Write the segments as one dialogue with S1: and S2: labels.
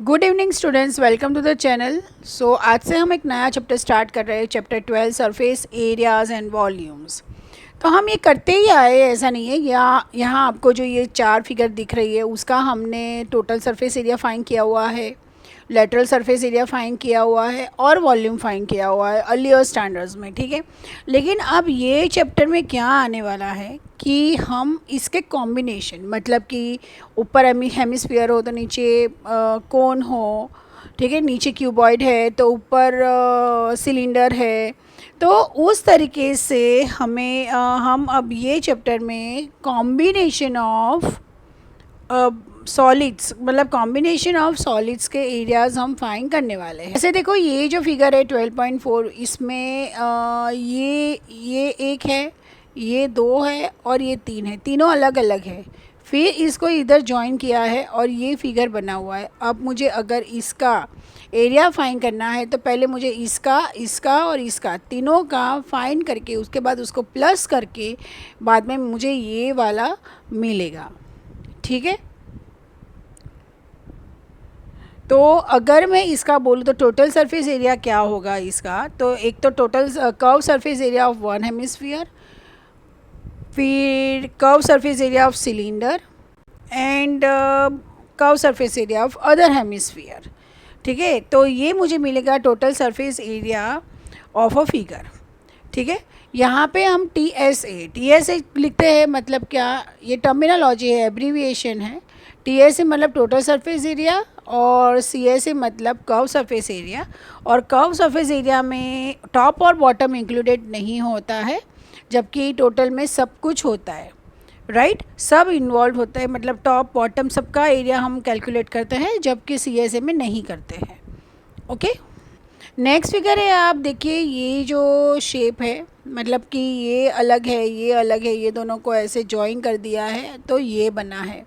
S1: Good evening students, welcome to the channel. So आज से हम एक नया चैप्टर स्टार्ट कर रहे हैं, chapter 12 surface areas and volumes. तो हम ये करते ही आए, ऐसा नहीं है। यहाँ आपको जो ये चार फिगर दिख रही है उसका हमने टोटल सरफेस एरिया फाइंड किया हुआ है, लेटरल सरफेस एरिया फाइंड किया हुआ है और वॉल्यूम फाइंड किया हुआ है अर्लियर स्टैंडर्ड्स में, ठीक है। लेकिन अब ये चैप्टर में क्या आने वाला है कि हम इसके कॉम्बिनेशन, मतलब कि ऊपर हेमिस्फीयर हो तो नीचे कोन हो, ठीक है, नीचे क्यूबॉइड है तो ऊपर सिलेंडर है। तो उस तरीके से हम अब ये चैप्टर में कॉम्बिनेशन ऑफ सॉलिड्स, मतलब कॉम्बिनेशन ऑफ सॉलिड्स के एरियाज हम फाइंड करने वाले हैं। ऐसे देखो, ये जो फिगर है 12.4, इसमें ये एक है, ये दो है और ये तीन है, तीनों अलग अलग है। फिर इसको इधर जॉइन किया है और ये फिगर बना हुआ है। अब मुझे अगर इसका एरिया फाइंड करना है तो पहले मुझे इसका और इसका तीनों का फाइंड करके उसके बाद उसको प्लस करके बाद में मुझे ये वाला मिलेगा, ठीक है। तो अगर मैं इसका बोलूँ तो टोटल सरफेस एरिया क्या होगा इसका, तो एक तो total curve surface area of one hemisphere, फिर curve surface area of cylinder and curve surface area of other hemisphere, ठीक है। तो ये मुझे मिलेगा total surface area of a figure, ठीक है। यहाँ पे हम टी एस ए लिखते हैं, मतलब क्या, ये टर्मिनोलॉजी है, एब्रीविएशन है। टी एस ए मतलब टोटल सरफेस एरिया और सी एस ए मतलब कर्व सरफेस एरिया। और कर्व सरफेस एरिया में टॉप और बॉटम इंक्लूडेड नहीं होता है, जबकि टोटल में सब कुछ होता है, राइट, सब इन्वॉल्व होता है, मतलब टॉप बॉटम सबका एरिया हम कैलकुलेट करते हैं, जबकि सी एस ए में नहीं करते हैं, ओके। नेक्स्ट फिगर है, आप देखिए, ये जो शेप है, मतलब कि ये अलग है, ये अलग है, ये दोनों को ऐसे जॉइन कर दिया है तो ये बना है,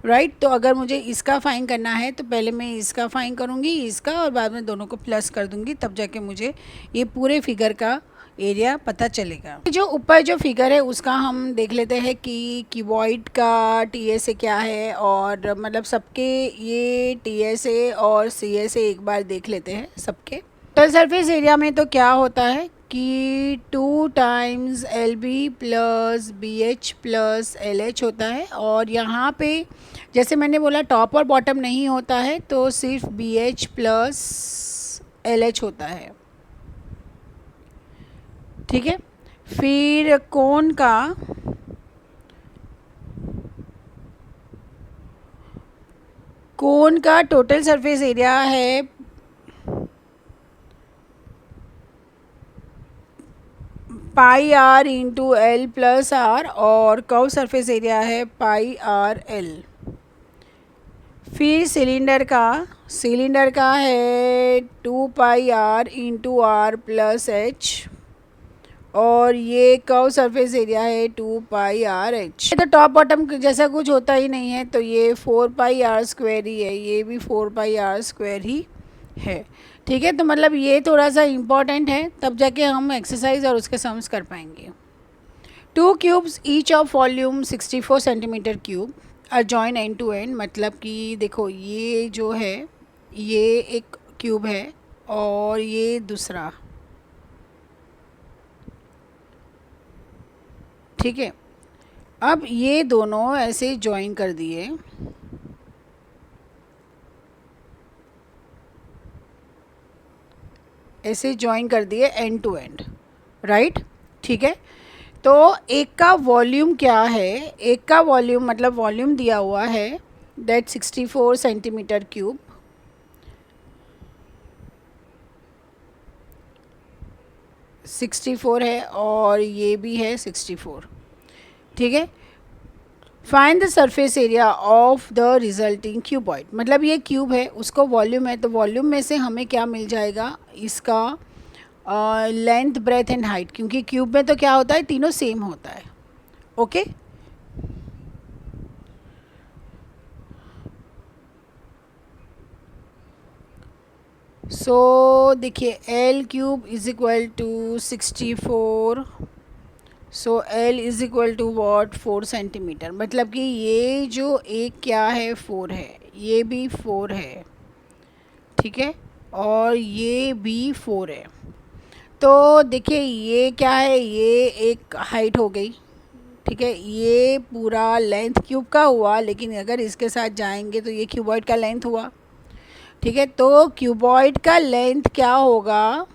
S1: राइट। तो अगर मुझे इसका फाइंड करना है तो पहले मैं इसका फाइंड करूँगी, इसका, और बाद में दोनों को प्लस कर दूँगी, तब जाके मुझे ये पूरे फिगर का एरिया पता चलेगा। जो ऊपर जो फिगर है उसका हम देख लेते हैं कि क्यूबॉइड का टीएसए क्या है, और मतलब सबके ये टीएसए और सीएसए एक बार देख लेते हैं सबके। टोटल सरफेस एरिया में तो क्या होता है कि 2 times l B plus B H plus L h होता है। और यहाँ पे जैसे मैंने बोला टॉप और बॉटम नहीं होता है, तो सिर्फ b H plus L h होता है, ठीक है। फिर कोन का टोटल सरफेस एरिया है pi R into L plus R, और कर्व सरफेस एरिया है पाई आर एल। फिर सिलेंडर का है 2 pi R into R plus H, और ये कर्व सरफेस एरिया है 2 पाई आर एच। तो टॉप बॉटम जैसा कुछ होता ही नहीं है, तो ये 4 पाई आर स्क्वायर ही है, ये भी 4 पाई आर स्क्वायर ही है, ठीक है। तो मतलब ये थोड़ा सा इम्पॉर्टेंट है, तब जाके हम एक्सरसाइज और उसके सम्स कर पाएंगे। 2 cubes each of volume 64 centimetre cube are join end to end, मतलब कि देखो, ये जो है ये एक क्यूब है और ये दूसरा, ठीक है। अब ये दोनों ऐसे जॉइन कर दिए, ऐसे जॉइन कर दिए एंड टू एंड, राइट, ठीक है। तो एक का वॉल्यूम क्या है, एक का वॉल्यूम मतलब वॉल्यूम दिया हुआ है that 64 centimetre cube, sixty four है, और ये भी है 64, ठीक है। Find the surface area of the resulting cuboid, मतलब ये क्यूब है, उसको वॉल्यूम है, तो वॉल्यूम में से हमें क्या मिल जाएगा, इसका लेंथ ब्रेथ एंड हाइट, क्योंकि क्यूब में तो क्या होता है, तीनों सेम होता है, ओके। सो देखिए, l cube is equal to 64, so l is equal to what 4 centimetre, मतलब कि ये जो एक क्या है 4 है, ये भी 4 है, ठीक है, और ये भी 4 है। तो देखिए ये क्या है, ये एक हाइट हो गई, ठीक है, ये पूरा लेंथ क्यूब का हुआ, लेकिन अगर इसके साथ जाएंगे तो ये क्यूबॉइड का लेंथ हुआ, ठीक है। तो क्यूबॉइड का लेंथ क्या होगा,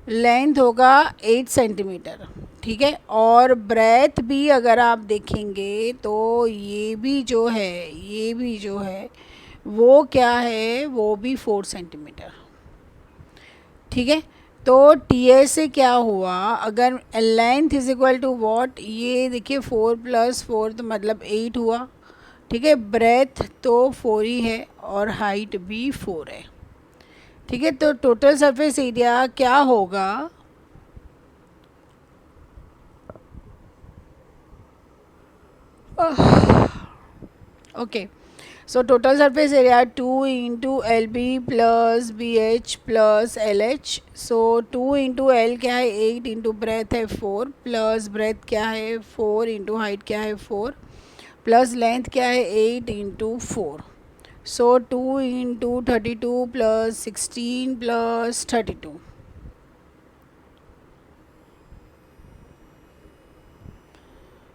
S1: लेंथ होगा 8 सेंटीमीटर, ठीक है। और ब्रेथ भी अगर आप देखेंगे तो ये भी जो है, ये भी जो है वो क्या है, वो भी 4 सेंटीमीटर, ठीक है। तो टी एस से क्या हुआ, अगर length is equal to what, ये देखिए 4 + 4 तो मतलब 8 हुआ, ठीक है। ब्रेथ तो 4 ही है और हाइट भी 4 है, ठीक है। तो टोटल सरफेस एरिया क्या होगा, okay, so total surface area 2 into L B plus B H plus L H. So 2 into L क्या है 8, इंटू ब्रेथ है 4, प्लस ब्रेथ क्या है 4, इंटू हाइट क्या है 4, प्लस लेंथ क्या है 8 into 4। So 2 into 32 plus 16 plus 32,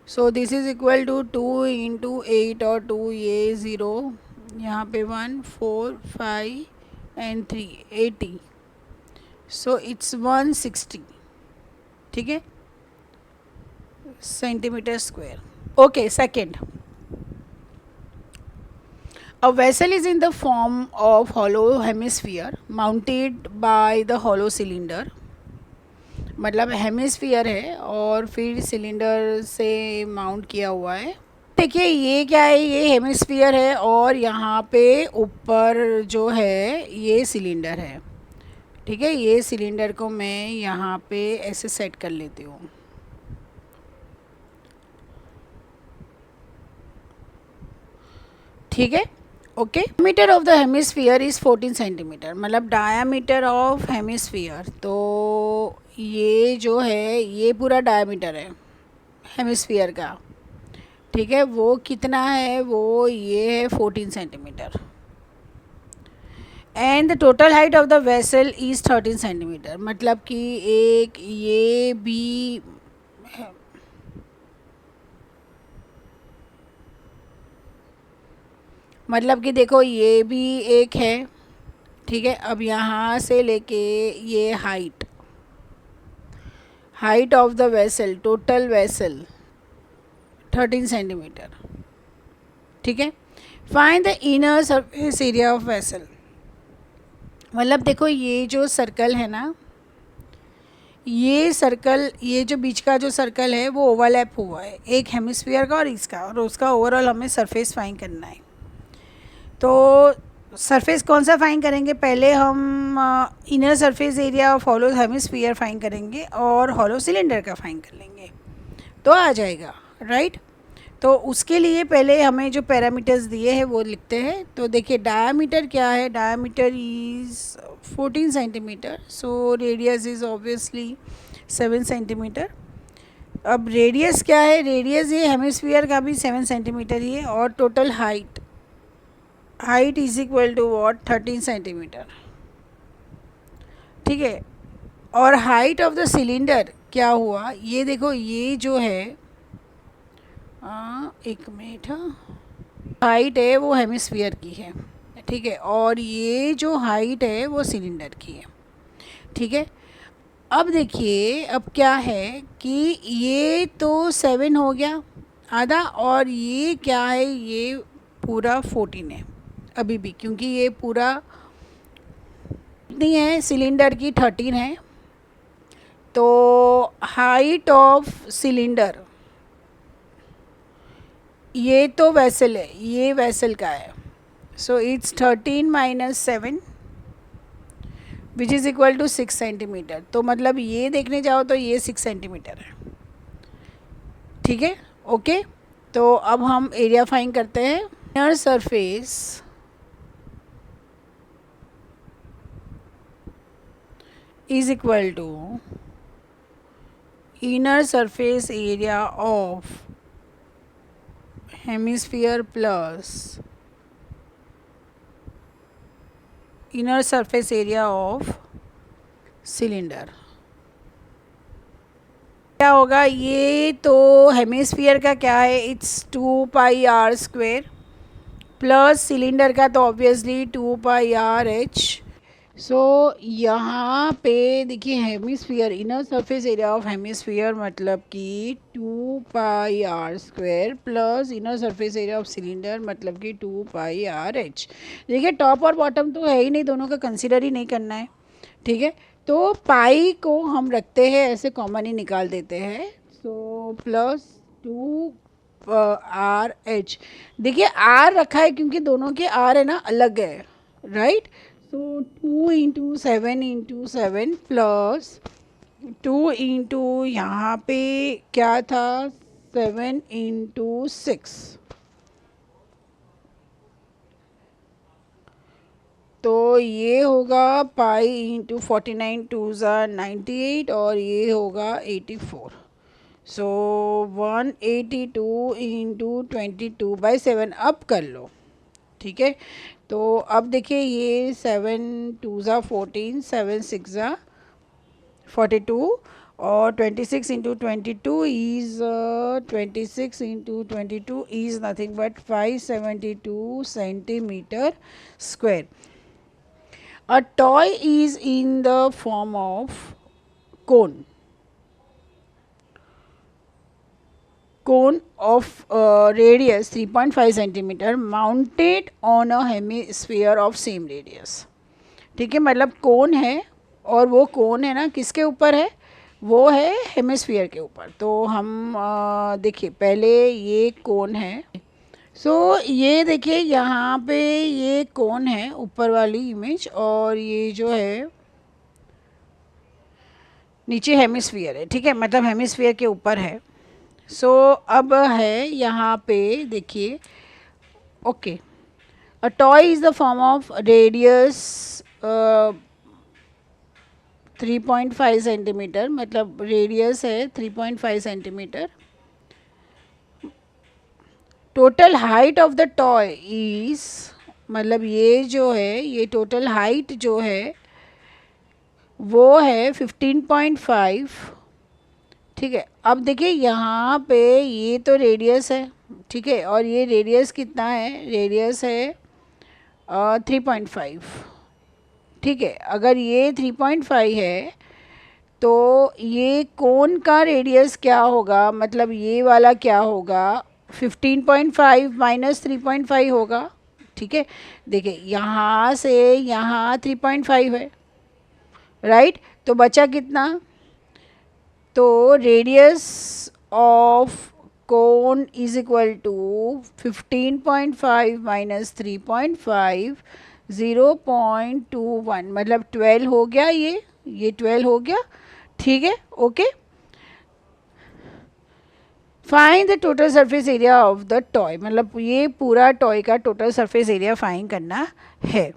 S1: so this is equal to 2 into 8 और 2, ये 0, यहाँ पे 1 4 5 एंड 3 80, सो इट्स 160, ठीक है, centimetre square. Okay, second, a vessel is in the form of hollow hemisphere mounted by the hollow cylinder, मतलब hemisphere है और फिर सिलेंडर से माउंट किया हुआ है। देखिए ये क्या है, ये हेमिस्फीयर है और यहाँ पे ऊपर जो है ये सिलेंडर है, ठीक है। ये सिलेंडर को मैं यहाँ पे ऐसे सेट कर लेती हूँ, ठीक है, okay. Diameter of the hemisphere is 14 centimetre, मतलब डायमीटर ऑफ हेमिस्फीयर, तो ये जो है ये पूरा डायमीटर है हेमिस्फीयर का, ठीक है। वो कितना है, वो ये है 14 centimetre, and the total height of the vessel is 13 centimetre, मतलब कि एक ये भी मतलब कि देखो ये भी एक है, ठीक है। अब यहाँ से लेके ये height, height of the vessel, total vessel 13 centimetre, ठीक है। Find the inner surface area of vessel, मतलब देखो ये जो सर्कल है ना, ये सर्कल, ये जो बीच का जो सर्कल है वो ओवरलैप हुआ है एक हेमिस्फीयर का और इसका, और उसका ओवरऑल हमें सरफेस फाइंड करना है। तो सरफेस कौन सा फाइंड करेंगे, पहले हम inner surface area of hollow hemisphere find करेंगे और हॉलो सिलेंडर का फाइंड कर लेंगे तो आ जाएगा, राइट। तो उसके लिए पहले हमें जो पैरामीटर्स दिए हैं वो लिखते हैं। तो देखिए डायमीटर क्या है, diameter is 14 centimetre, so radius is obviously 7 centimetre. अब रेडियस क्या है, रेडियस ये हेमिस्फीयर का भी 7 सेंटीमीटर ही है, और total height, height is equal to what 13 centimetre, ठीक है। और हाइट ऑफ द सिलेंडर क्या हुआ, ये देखो ये जो है एक मिनट, हाइट है वो हेमिस्फीयर की है, ठीक है, और ये जो हाइट है वो सिलेंडर की है, ठीक है। अब देखिए अब क्या है कि ये तो 7 हो गया आधा, और ये क्या है, ये पूरा 14 है अभी भी, क्योंकि ये पूरा कितनी है सिलेंडर की 13 है। तो हाइट ऑफ सिलेंडर, ये तो वेसल है, ये वेसल का है, so it's 13 minus 7 which is equal to 6 centimetre. तो मतलब ये देखने जाओ तो ये 6 सेंटीमीटर है, ठीक है, ओके। तो अब हम एरिया फाइंड करते हैं। Inner surface is equal to inner surface area of hemisphere plus inner surface area of cylinder क्या होगा, ये तो हेमिस्फीयर का क्या है, इट्स 2πr² प्लस सिलेंडर का तो ऑब्वियसली 2πr/h। सो यहाँ पे देखिए hemisphere, inner surface area of hemisphere मतलब कि 2πr² plus inner surface area of cylinder मतलब कि 2πr/h। देखिए टॉप और बॉटम तो है ही नहीं, दोनों का कंसिडर ही नहीं करना है, ठीक है। तो पाई को हम रखते हैं ऐसे, कॉमन ही निकाल देते हैं। So plus 2r/h। देखिए r रखा है क्योंकि दोनों के r है ना अलग है, राइट। सो 2 इंटू 7 प्लस 2 इंटू यहाँ पे क्या था 7 इंटू 6, तो ये होगा पाई इंटू 49 2 98 और ये होगा 84। सो 182 इंटू 22/7 अब कर लो, ठीक है। तो अब देखिए ये 7 2 14 7 6 42 और 26 into 22 is 26 into 22 is nothing but 572 centimetre square. A toy is in the form of cone. Cone of radius 3.5 centimeter mounted on a hemisphere of same radius. ठीक है, मतलब कोन है और वो कोन है ना किसके ऊपर है, वो है हेमिस्फीयर के ऊपर। तो हम देखिए पहले ये कोन है। सो ये देखिए यहाँ पे ये कौन है ऊपर वाली इमेज, और ये जो है नीचे हेमिस्फीयर है, ठीक है, मतलब हेमिस्फीयर के ऊपर है। सो अब है यहाँ पे देखिए, okay, a toy is the form of radius 3.5 centimetre, मतलब रेडियस है 3.5 centimetre. Total height of the toy is, मतलब ये जो है ये टोटल हाइट जो है वो है 15.5, ठीक है। अब देखिए यहाँ पे ये तो रेडियस है, ठीक है, और ये रेडियस कितना है, रेडियस है 3.5, ठीक है। अगर ये 3.5 है तो ये कोन का रेडियस क्या होगा, मतलब ये वाला क्या होगा, 15.5 माइनस 3.5 होगा, ठीक है। देखिए यहाँ से यहाँ 3.5 है, राइट। तो बचा कितना, तो radius of cone is equal to 15.5 minus 3.5 0.21, मतलब 12 हो गया, ये 12 हो गया, ठीक है, okay. Find the total surface area of the toy, मतलब ये पूरा टॉय का टोटल सरफेस एरिया फाइंड करना है।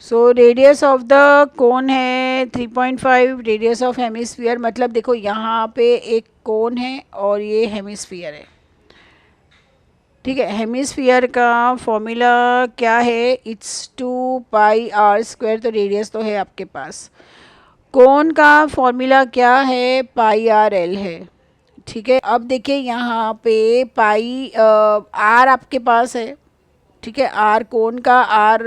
S1: So radius of the cone है 3.5, रेडियस ऑफ हेमिस्फीयर, मतलब देखो यहाँ पे एक कोन है और ये हेमिस्फीयर है, ठीक है। हेमिस्फीयर का फॉर्मूला क्या है, इट्स 2πr², तो रेडियस तो है आपके पास। कोन का फॉर्मूला क्या है, πr/l है, ठीक है। अब देखिए यहाँ पे पाई आर आपके पास है, ठीक है, आर कोन का आर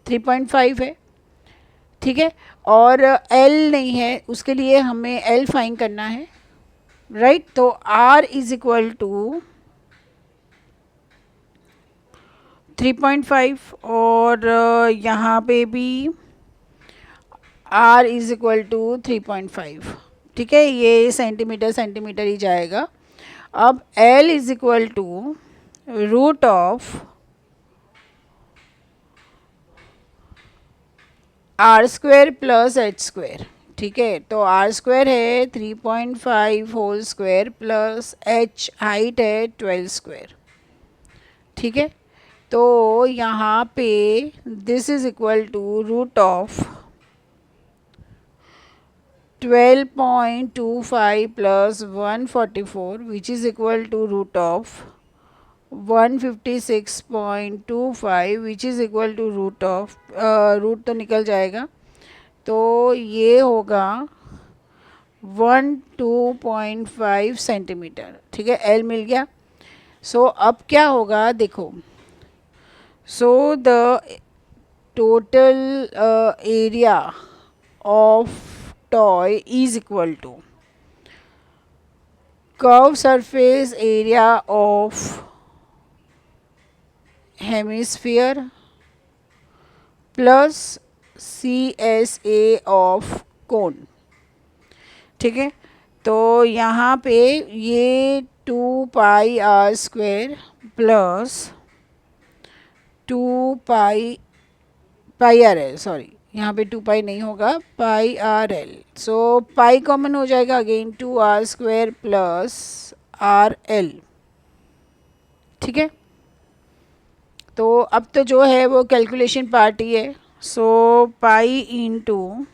S1: 3.5 है, ठीक है, और एल नहीं है, उसके लिए हमें एल फाइंड करना है, राइट। तो आर इज इक्वल टू 3.5 और यहाँ पे भी r इज इक्वल टू 3.5, ठीक है, ये सेंटीमीटर सेंटीमीटर ही जाएगा। अब l is equal to root of r² plus h², ठीक है। तो r² है 3.5 whole square plus h height है 12², ठीक है। तो यहाँ पे this is equal to root of 12.25 plus 144 which is equal to root of 156.25 which is equal to root of, root तो निकल जाएगा, तो ये होगा 12.5 सेंटीमीटर। ठीक है, एल मिल गया। सो अब क्या होगा देखो, so the total area of toy is equal to curve surface area of hemisphere plus CSA of cone. ठीक है, तो यहाँ पे ये 2πr² plus 2π r l, sorry यहाँ पे 2π नहीं होगा, πrl। सो पाई कॉमन हो जाएगा, अगेन 2r² प्लस rl। ठीक है, तो अब तो जो है वो कैलकुलेशन पार्ट ही है। So pi into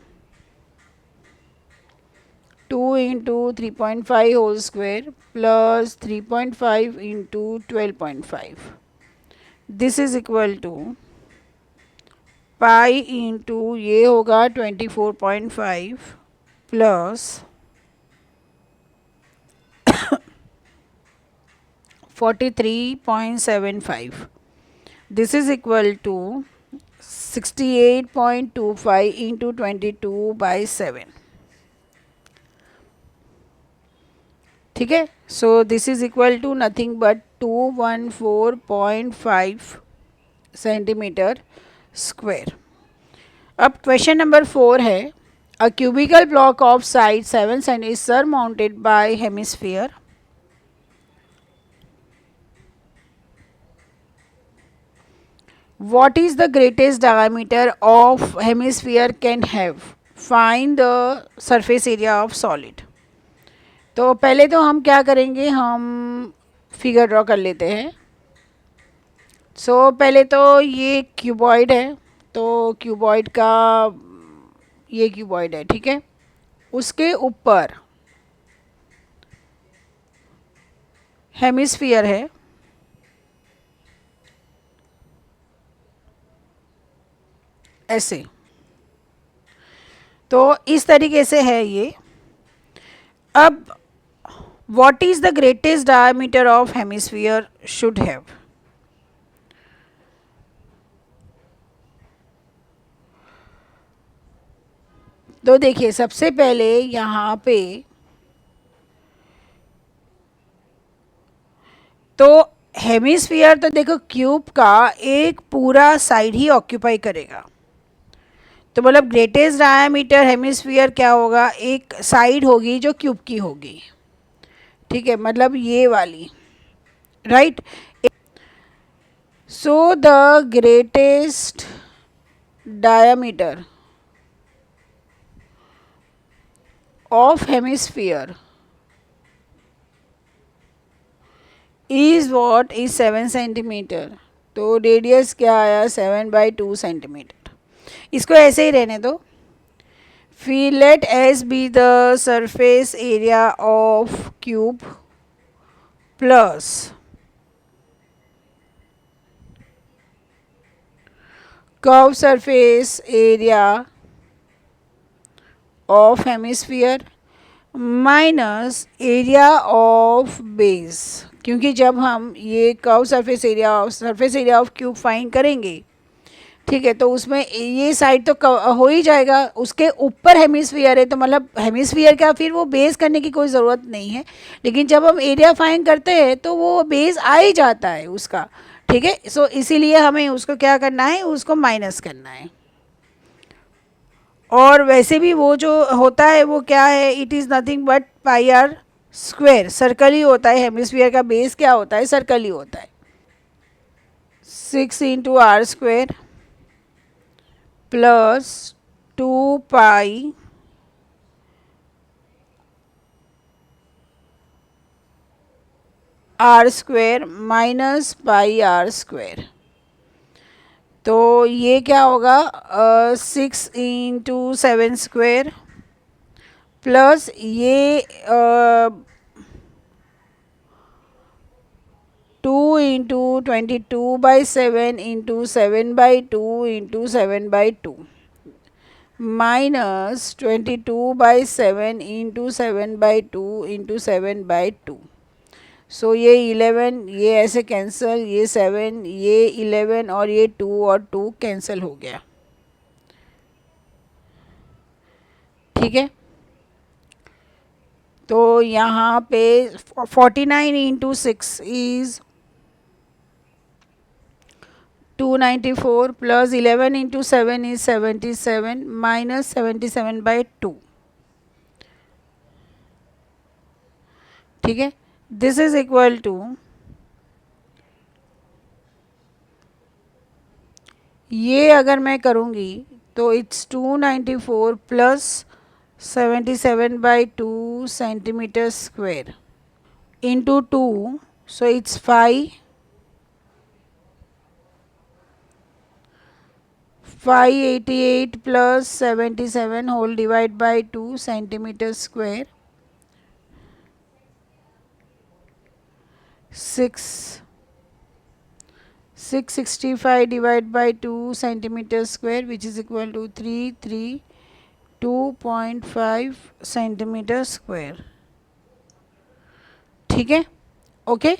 S1: 2 into 3.5 whole square plus 3.5 into 12.5, this is equal to pi into ये होगा 24.5 plus 43.75, this is equal to 68.25 into 22/7। ठीक है, so this is equal to nothing but 214.5 centimetre square. अब question number 4 है, a cubical block of side 7 cm is surmounted by hemisphere. What is the greatest diameter of hemisphere can have? Find the surface area of solid. तो पहले तो हम क्या करेंगे, हम figure draw कर लेते हैं। पहले तो ये क्यूबॉइड है, तो क्यूबॉइड का ये क्यूबॉइड है। ठीक है, उसके ऊपर हेमिस्फीयर है, ऐसे। तो इस तरीके से है ये। अब what is the greatest diameter of hemisphere should have? तो देखिए, सबसे पहले यहाँ पे तो हेमिस्फीयर तो देखो क्यूब का एक पूरा साइड ही ऑक्यूपाई करेगा, तो मतलब ग्रेटेस्ट डायमीटर हेमिस्फीयर क्या होगा, एक साइड होगी जो क्यूब की होगी। ठीक है, मतलब ये वाली, right. So the greatest diameter of hemisphere is what is 7 centimetre. तो रेडियस क्या आया, 7/2 सेंटीमीटर। इसको ऐसे ही रहने दो। फिर let s be the surface area of cube plus curve surface area of hemisphere minus area of base, क्योंकि जब हम ये curve surface area of cube find करेंगे, ठीक है, तो उसमें ये साइड तो हो ही जाएगा, उसके ऊपर हेमिस्फीयर है, तो मतलब हेमिस्फीयर का फिर वो बेस करने की कोई ज़रूरत नहीं है। लेकिन जब हम एरिया फाइंड करते हैं तो वो बेस आ ही जाता है उसका। ठीक है, सो इसीलिए हमें उसको क्या करना है, उसको माइनस करना है। और वैसे भी वो जो होता है वो क्या है, it is nothing but πr², circle ही होता है। हेमिस्फीयर का बेस क्या होता है, सर्कल ही होता है। 6 into r² plus 2π r² minus πr²। तो ये क्या होगा, 6 इंटू 7² प्लस ये 2 into 22/7 into 7/2 into 7/2 minus 22/7 into 7/2 into 7/2. सो ये 11, ये ऐसे कैंसिल, ये 7, ये 11 और ये 2 और 2 कैंसिल हो गया. ठीक है, तो यहाँ पे 49 into 6 is 294 plus 11 into 7 is 77 minus 77/2. ठीक है, दिस इज इक्वल टू, ये अगर मैं करूँगी तो it's 294 plus 77/2 centimetre square into 2, so it's 588 plus 77 whole divide by 2 centimeter square. 665 divided by 2 centimeter square, which is equal to 332.5 centimeter square. ठीक है, okay.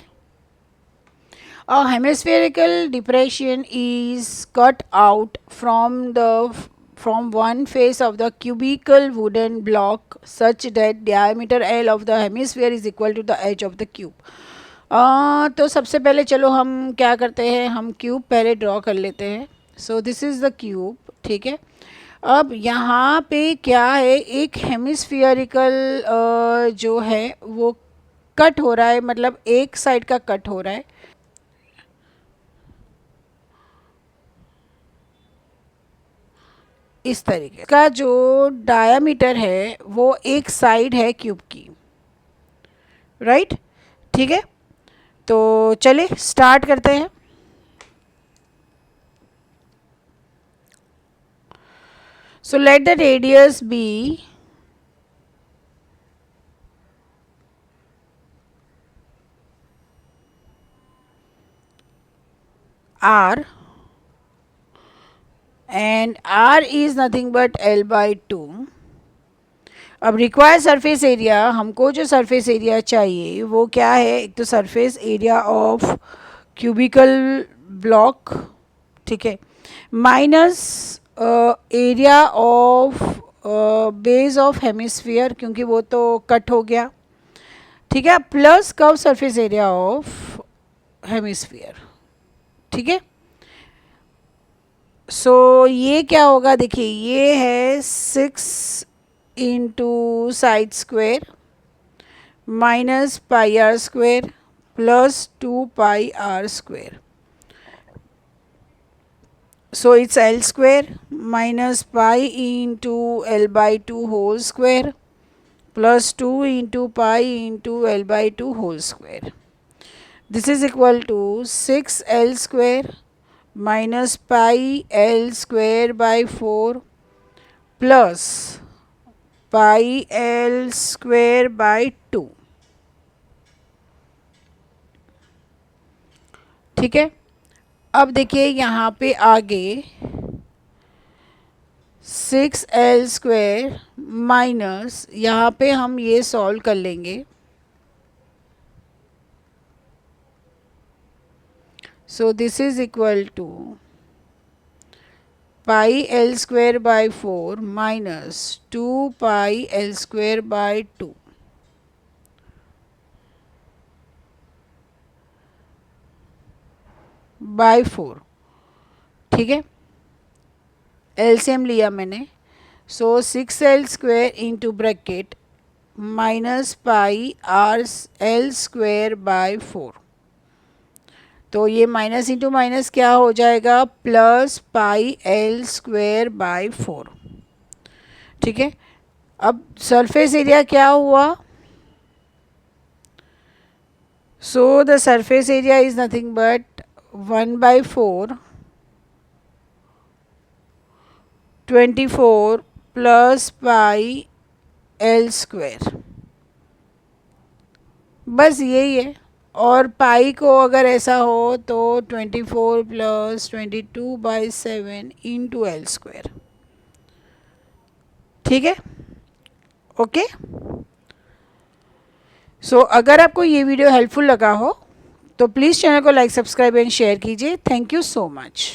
S1: A hemispherical depression is cut out from one face of the cubical wooden block such that diameter L of the hemisphere is equal to the edge of the cube. तो सबसे पहले चलो हम क्या करते हैं, हम क्यूब पहले ड्रॉ कर लेते हैं. So this is the cube. ठीक है, अब यहाँ पे क्या है, एक हेमिस्फियरिकल जो है वो कट हो रहा है, मतलब एक साइड का कट हो रहा है. इस तरीके का जो डायामीटर है वो एक साइड है क्यूब की, राइट. ठीक है, तो चले स्टार्ट करते हैं. So let the radius be r and r is nothing but L/2. अब रिक्वायर्ड सरफेस एरिया, हमको जो सरफेस एरिया चाहिए वो क्या है, एक तो surface area of cubical block, ठीक है, minus area of base of hemisphere क्योंकि वो तो कट हो गया. ठीक है, plus curve surface area of hemisphere. ठीक है, सो ये क्या होगा, देखिए ये है 6 into side square minus pi R square plus 2 pi R square. So it's L square minus pi into L/2 whole square plus 2 into pi into L/2 whole square. This is equal to 6L square minus pi L square by 4 plus pi L square by 2. ठीक है, अब देखिए यहाँ पे आगे 6L square minus, यहाँ पे हम ये सॉल्व कर लेंगे. So this is equal to pi L square by 4 minus 2 pi L square by 2 by 4. ठीक है, एलसीएम लिया मैंने. सो 6L square into bracket minus pi R L square by 4. तो ये माइनस इंटू माइनस क्या हो जाएगा, plus pi L square by 4. ठीक है, अब सरफेस एरिया क्या हुआ, so the surface area is nothing but 1/4 24 plus pi L square. बस यही है, और पाई को अगर ऐसा हो तो 24 प्लस 22/7 इंटू एल स्क्वायर। ठीक है, ओके। सो अगर आपको ये वीडियो हेल्पफुल लगा हो तो प्लीज़ चैनल को लाइक, सब्सक्राइब एंड शेयर कीजिए। Thank you so much.